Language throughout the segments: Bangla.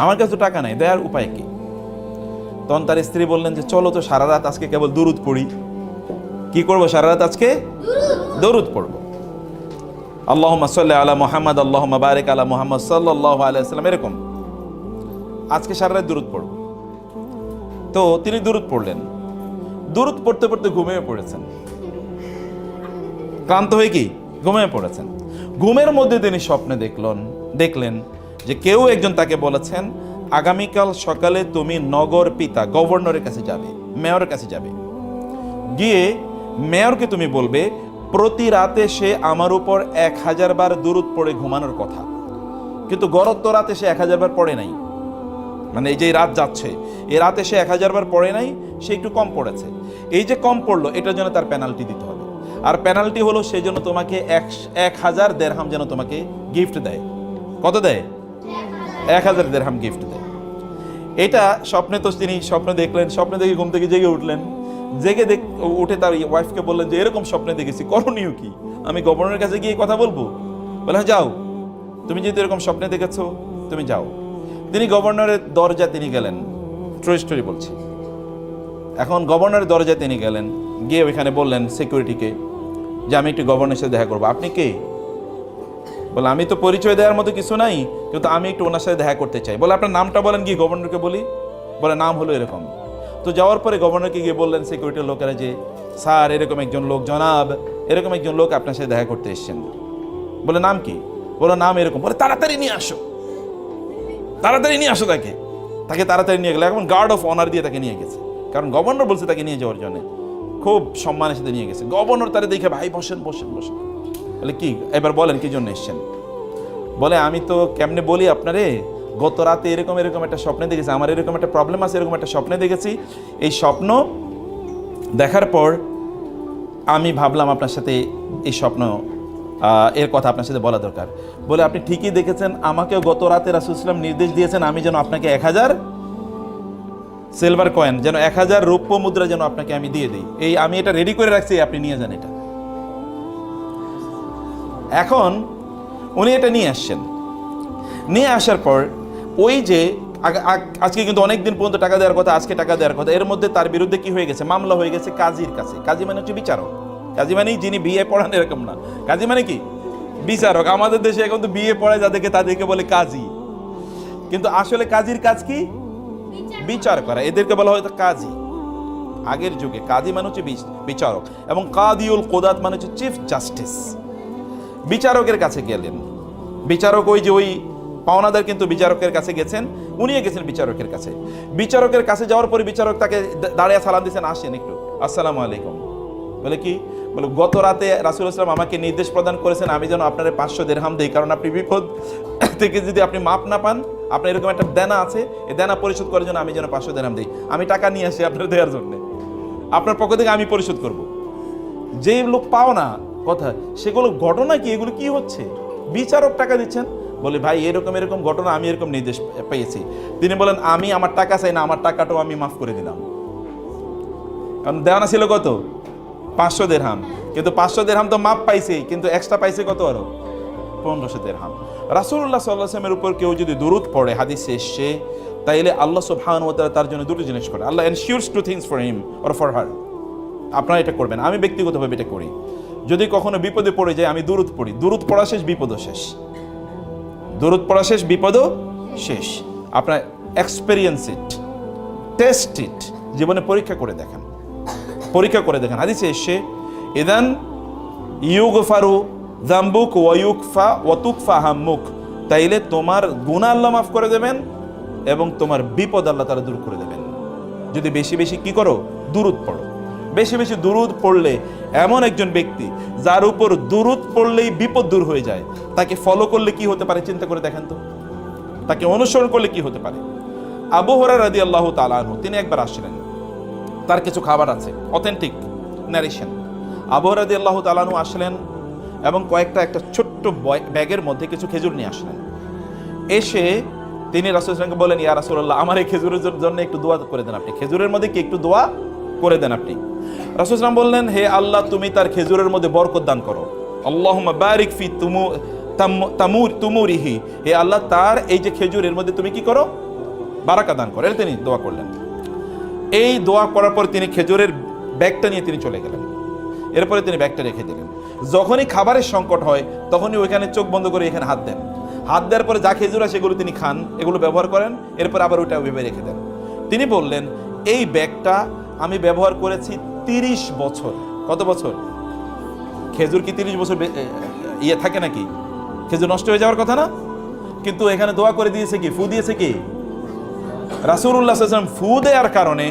আমার কাছে তো টাকা নাই, দেওয়ার উপায় কি? তখন তার স্ত্রী বললেন যে চলো তো সারা রাত আজকে কেবল দুরুদ পড়ি। কি করবো সারা রাত? আজকে দরুদ পড়বো। আল্লাহুম্মা সাল্লি আলা মুহাম্মদ, আল্লাহুম্মা বারিক আলা মুহাম্মদ সাল্লাল্লাহু আলাইহি ওয়াসাল্লাম, এরকম আজকে সারা রাত দুরুদ পড়বো। তো তিনি দুরুদ পড়লেন। দুরুদ পড়তে পড়তে ঘুমিয়ে পড়েছেন। ক্লান্ত হয়ে কি ঘুমিয়ে পড়েছেন। ঘুমের মধ্যে তিনি স্বপ্নে দেখলেন যে কেউ একজন তাকে বলেছেন, আগামীকাল সকালে তুমি নগর পিতা গভর্নরের কাছে যাবে, মেয়রের কাছে যাবে, গিয়ে মেয়রকে তুমি বলবে প্রতি রাতে সে আমার উপর 1000 বার দুরুদ পড়ে ঘুমানোর কথা। কিন্তু গত রাতে সে 1000 বার পড়ে নাই, মানে এই যে রাত যাচ্ছে এই রাতে সে 1000 বার পড়ে নাই, সে একটু কম পড়েছে। এই যে কম পড়লো এটার জন্য তার পেনাল্টি দিতে হবে। আর পেনাল্টি হলো সেই জন্য তোমাকে 1000 দিরহাম যেন তোমাকে গিফট দেয়। কত দেয়? 1000 দিরহাম গিফট দেয়। এটা স্বপ্নে তো তিনি স্বপ্ন দেখলেন, স্বপ্নে দেখে ঘুম থেকে জেগে উঠলেন। জেগে উঠে তার ওয়াইফকে বললেন যে এরকম স্বপ্নে দেখেছি, করণীয় কি? আমি গভর্নরের কাছে গিয়ে কথা বলবো? বলে হ্যাঁ যাও, তুমি যেহেতু এরকম স্বপ্নে দেখেছো তুমি যাও। তিনি গভর্নরের দরজা তিনি গেলেন, ট্রু স্টোরি বলছি। এখন গভর্নরের দরজায় তিনি গেলেন, গিয়ে ওইখানে বললেন সিকিউরিটিকে যে আমি একটু গভর্নরের সাথে দেখা করবো। আপনি কে? বলে আমি তো পরিচয় দেওয়ার মতো কিছু নাই, কিন্তু আমি একটু ওনার সাথে দেখা করতে চাই। বলে আপনার নামটা বলেন, গিয়ে গভর্নরকে বলি। বলে নাম হলো এরকম। তো যাওয়ার পরে গভর্নরকে গিয়ে বললেন সিকিউরিটির লোকেরা যে স্যার এরকম একজন লোক, জনাব এরকম একজন লোক আপনার সাথে দেখা করতে এসেছেন। বলে নাম কি? বলে নাম এরকম। বলে তাড়াতাড়ি নিয়ে আসো, তাড়াতাড়ি নিয়ে আসো তাকে। তাকে তাড়াতাড়ি নিয়ে গেলে, এখন গার্ড অফ অনার দিয়ে তাকে নিয়ে গেছে, কারণ গভর্নর বলছে তাকে নিয়ে যাওয়ার জন্য। খুব সম্মানের সাথে নিয়ে গেছে। গভর্নর তারা দেখে ভাই বসেন বসেন বসেন। বলে কি এবার বলেন কি জন্য এসছেন? বলে আমি তো কেমনে বলি আপনারে, গত রাতে এরকম এরকম একটা স্বপ্নে দেখেছি, আমার এরকম একটা প্রবলেম আছে, এরকম একটা স্বপ্নে দেখেছি। এই স্বপ্ন দেখার পর আমি ভাবলাম আপনার সাথে এই স্বপ্ন এর কথা আপনার সাথে বলা দরকার। বলে আপনি ঠিকই দেখেছেন, আমাকেও গত রাতে রাসূল সাল্লাল্লাহু আলাইহি ওয়াসাল্লাম নির্দেশ দিয়েছেন আমি যেন আপনাকে 1000 সিলভার কয়েন, যেন 1000 রৌপ্য মুদ্রা যেন আপনাকে আমি দিয়ে দিই। এই আমি এটা রেডি করে রাখছি, আপনি নিয়ে যান এটা। এখন উনি এটা নিয়ে আসছেন। নিয়ে আসার পর ওই যে আজকে কিন্তু অনেকদিন পর্যন্ত টাকা দেওয়ার কথা, আজকে টাকা দেওয়ার কথা, এর মধ্যে তার বিরুদ্ধে কি হয়ে গেছে? মামলা হয়ে গেছে কাজীর কাছে। কাজী মানে হচ্ছে বিচারক। কাজী মানে যিনি বিয়ে পড়ান এরকম না, কাজী মানে কি বিচারক। আমাদের দেশে এখন তো বিয়ে পড়ায় যাদেরকে তাদেরকে বলে কাজী, কিন্তু আসলে কাজীর কাজ কি? বিচার করা। এদেরকে বলা হয়তো কাজী। আগের যুগে কাজী মানে হচ্ছে বিচারক, এবং কাদিউল কোদাত মানে হচ্ছে চিফ জাস্টিস। বিচারকের কাছে গেলেন। বিচারক ওই যে ওই পাওনাদার কিন্তু বিচারকের কাছে গেছেন, উনিও গেছেন বিচারকের কাছে। বিচারকের কাছে যাওয়ার পরে বিচারক তাকে দাঁড়িয়ে সালাম দিয়েছেন, আসেন একটু, আসসালামু আলাইকুম। বলে কি? বলে গত রাতে রাসূলুল্লাহ সাল্লাল্লাহু আলাইহি ওয়াসাল্লাম আমাকে নির্দেশ প্রদান করেছেন আমি যেন আপনার 500 দিরহাম দেই, কারণ আপনি বিপদ থেকে যদি আপনি মাপ না পান, আপনার এরকম একটা দেনা আছে, এই দেনা পরিশোধ করার জন্য আমি যেন 500 দিরহাম দিই। আমি টাকা নিয়ে আসি আপনার দেওয়ার জন্য, আপনার পক্ষ থেকে আমি পরিশোধ করব। যে লোক পাও না কথা, সেগুলো ঘটনা কি? এগুলো কি হচ্ছে? বিচারক টাকা দিচ্ছেন। বলে ভাই এরকম এরকম ঘটনা, আমি এরকম নির্দেশ পেয়েছি। তিনি বলেন আমি আমার টাকা চাই না, আমার টাকাটাও আমি মাফ করে দিলাম। কারণ দেওয়ানা ছিল কত? 500 দিরহাম। কিন্তু 500 দিরহাম তো মাপ পাইছে, কিন্তু এক্সট্রা পাইছে কত? আরো 1500 দিরহাম। রাসূলুল্লাহ সাল্লাল্লাহু আলাইহি ওয়াসাল্লামের উপর কেউ যদি দরুদ পড়ে, হাদিসে এসেছে, তাইলে আল্লাহ সুবহানাহু ওয়া তাআলা তার জন্য দুটো জিনিস করে। আল্লাহ ensures two things for him or for her. আপনারা এটা করবেন, আমি ব্যক্তিগতভাবে এটা করি। যদি কখনো বিপদে পড়ে যায় আমি দুরুদ পড়ি। দুরুদ পড়া শেষ বিপদও শেষ। দুরুদ পড়া শেষ বিপদও শেষ। আপনার এক্সপেরিয়েন্স ইট, টেস্ট ইট, জীবনে পরীক্ষা করে দেখেন, পরীক্ষা করে দেখেন। হাদিসে এসে ইদান ইউগফারু যামবুক ওয়া ইউকফা ওয়া তুকফা হাম্মুক, তাইলে তোমার গুনাহ আল্লাহ মাফ করে দেবেন এবং তোমার বিপদ আল্লাহ তাআলা দূর করে দেবেন। যদি বেশি বেশি কি করো? দুরুদ পড়ো। বেশি বেশি দুরুদ পড়লে এমন একজন ব্যক্তি যার উপর দুরুদ পড়লেই বিপদ দূর হয়ে যায়, তাকে ফলো করলে কি হতে পারে চিন্তা করে দেখেন তো, তাকে অনুসরণ করলে কি হতে পারে। আবু হুরায়রা রাদিয়াল্লাহু তাআলা আনহু তিনি একবার আসলেন, তার কিছু খাবার আছে, অথেন্টিক ন্যারেশন। আবু হুরায়রা রাদিয়াল্লাহু তাআলা আনহু আসলেন এবং একটা ছোট্ট ব্যাগের মধ্যে কিছু খেজুর নিয়ে আসলেন। এসে তিনি রাসূলুল্লাহ সাল্লাল্লাহু আলাইহি ওয়াসাল্লামকে বলেন, ইয়া রাসূলুল্লাহ আমার এই খেজুরের জন্য একটু দোয়া করে দেন আপনি, খেজুরের মধ্যে কি একটু দোয়া করে দেন আপনি। রাসূলুল্লাহ সাল্লাল্লাহু আলাইহি ওয়াসাল্লাম বললেন, হে আল্লাহ তুমি তার খেজুরের মধ্যে বরকত দান করো। আল্লাহুম্মা বারিক ফি তুমুরিহি, হে আল্লাহ তার এই যে খেজুরের মধ্যে তুমি কি করো? বারাকা দান করে, তিনি দোয়া করলেন। এই দোয়া করার পর তিনি খেজুরের ব্যাগটা নিয়ে তিনি চলে গেলেন। এরপরে তিনি ব্যাগটা রেখে দিলেন। যখনই খাবারের সংকট হয় তখনই ওইখানে চোখ বন্ধ করে এখানে হাত দেন। হাত দেওয়ার পরে যা খেজুর আছে সেগুলো তিনি খান, এগুলো ব্যবহার করেন, এরপর আবার ওইটা ওইভাবে রেখে দেন। তিনি বললেন, এই ব্যাগটা আমি ব্যবহার করেছি 30 বছর। কত বছর? খেজুর কি 30 বছর ইয়ে থাকে নাকি? খেজুর নষ্ট হয়ে যাওয়ার কথা না? কিন্তু এখানে দোয়া করে দিয়েছে কি, ফু দিয়েছে কি রাসূলুল্লাহ সাল্লাল্লাহু আলাইহি ওয়াসাল্লাম। ফু দেওয়ার কারণে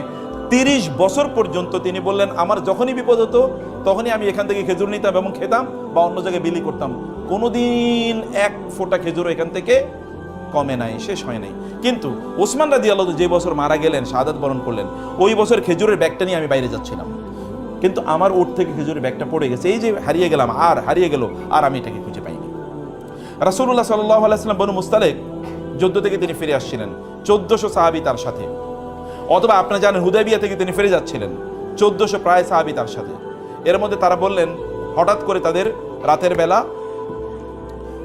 30 বছর পর্যন্ত তিনি বললেন, আমার যখনই বিপদ হতো তখনই আমি এখান থেকে খেজুর নিতাম এবং খেতাম বা অন্য জায়গায় বিলি করতাম। কোনোদিন এক ফোঁটা খেজুর এখান থেকে কমে নাই, শেষ হয় নাই। কিন্তু ওসমান রাদিয়াল্লাহু আনহু যে বছর মারা গেলেন, শাহাদাত বরণ করলেন, ওই বছর খেজুরের ব্যাগটা নিয়ে আমি বাইরে যাচ্ছিলাম, কিন্তু আমার উট থেকে খেজুরের ব্যাগটা পড়ে গেছে। এই যে হারিয়ে গেলাম, আর হারিয়ে গেল, আর আমি এটাকে খুঁজে পাইনি। রাসূলুল্লাহ সাল্লাল্লাহু আলাইহি ওয়াসাল্লাম বনু মুস্তালিক যুদ্ধ থেকে তিনি ফিরে আসছিলেন, 1400 সাহাবী তার সাথে। অথবা আপনারা জানেন হুদায়বিয়া থেকে তিনি ফিরে যাচ্ছিলেন, 1400 প্রায় সাহাবী তার সাথে। এর মধ্যে তারা বললেন, হঠাৎ করে তাদের রাতের বেলা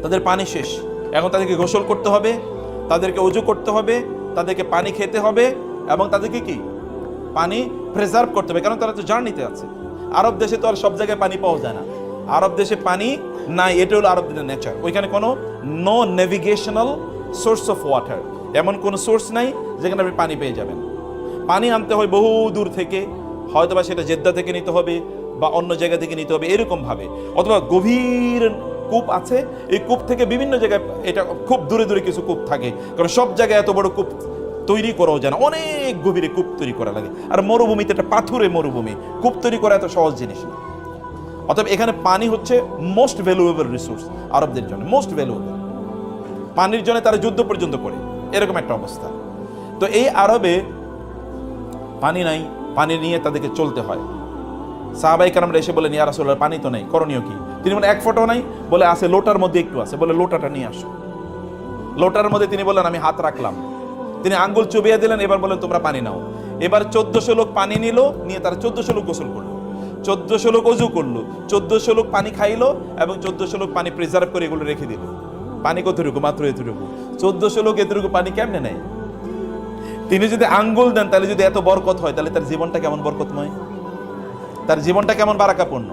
তাদের পানি শেষ, এখন তাদেরকে গোসল করতে হবে, তাদেরকে ওযু করতে হবে, তাদেরকে পানি খেতে হবে এবং তাদেরকে কি পানি প্রিজার্ভ করতে হবে, কারণ তারা তো জার্নিতে আছে। আরব দেশে তো আর সব জায়গায় পানি পাওয়া যায় না, আরব দেশে পানি নাই, এটা হলো আরবদের নেচার। ওইখানে কোনো no navigational source of water, এমন কোনো সোর্স নাই যেখানে আপনি পানি পেয়ে যাবেন। পানি আনতে হয় বহু দূর থেকে, হয়তো বা সেটা জেদ্দা থেকে নিতে হবে বা অন্য জায়গা থেকে নিতে হবে এরকমভাবে, অথবা গভীর কূপ আছে, এই কূপ থেকে বিভিন্ন জায়গায়, এটা খুব দূরে দূরে কিছু কূপ থাকে, কারণ সব জায়গায় এত বড় কূপ তৈরি করাও যায় না, অনেক গভীরে কূপ তৈরি করা লাগে। আর মরুভূমিতে, একটা পাথুরে মরুভূমি, কূপ তৈরি করা এত সহজ জিনিস না। অতএব এখানে পানি হচ্ছে মোস্ট ভ্যালুয়েবল রিসোর্স আরবদের জন্য, মোস্ট ভ্যালুয়েবল। পানির জন্য তারা যুদ্ধ পর্যন্ত করে, এরকম একটা অবস্থা। তো এই আরবে পানি নাই, পানি নিয়ে তাদেরকে চলতে হয়। সাহাবায়ে কেরামরা এসে বলেন, ইয়া রাসূলুল্লাহ, পানি তো নাই, করণীয় কি? তিনি বলেন, এক ফোঁটাও নাই। বলে, আছে, লোটার মধ্যে একটু আছে। বলে, লোটাটা নিয়ে আসো। লোটার মধ্যে তিনি বললেন, আমি হাত রাখলাম। তিনি আঙ্গুল চুবিয়ে দিলেন, এবার বলেন, তোমরা পানি নাও। এবার 1400 লোক পানি নিল, নিয়ে তারা 1400 লোক গোসল করলো, 1400 লোক ওযু করলো, 1400 লোক পানি খাইলো এবং 1400 লোক পানি প্রিজার্ভ করে এগুলো রেখে দিল। পানি কতটুকু? মাত্র এতটুকু। 1400 লোক এতটুকু পানি কেমনে নেয়? তিনি যদি আঙ্গুল দেন, তাহলে যদি এত বরকত হয়, তাহলে তার জীবনটা কেমন বরকতময়, তার জীবনটা কেমন বারাকাপূর্ণ।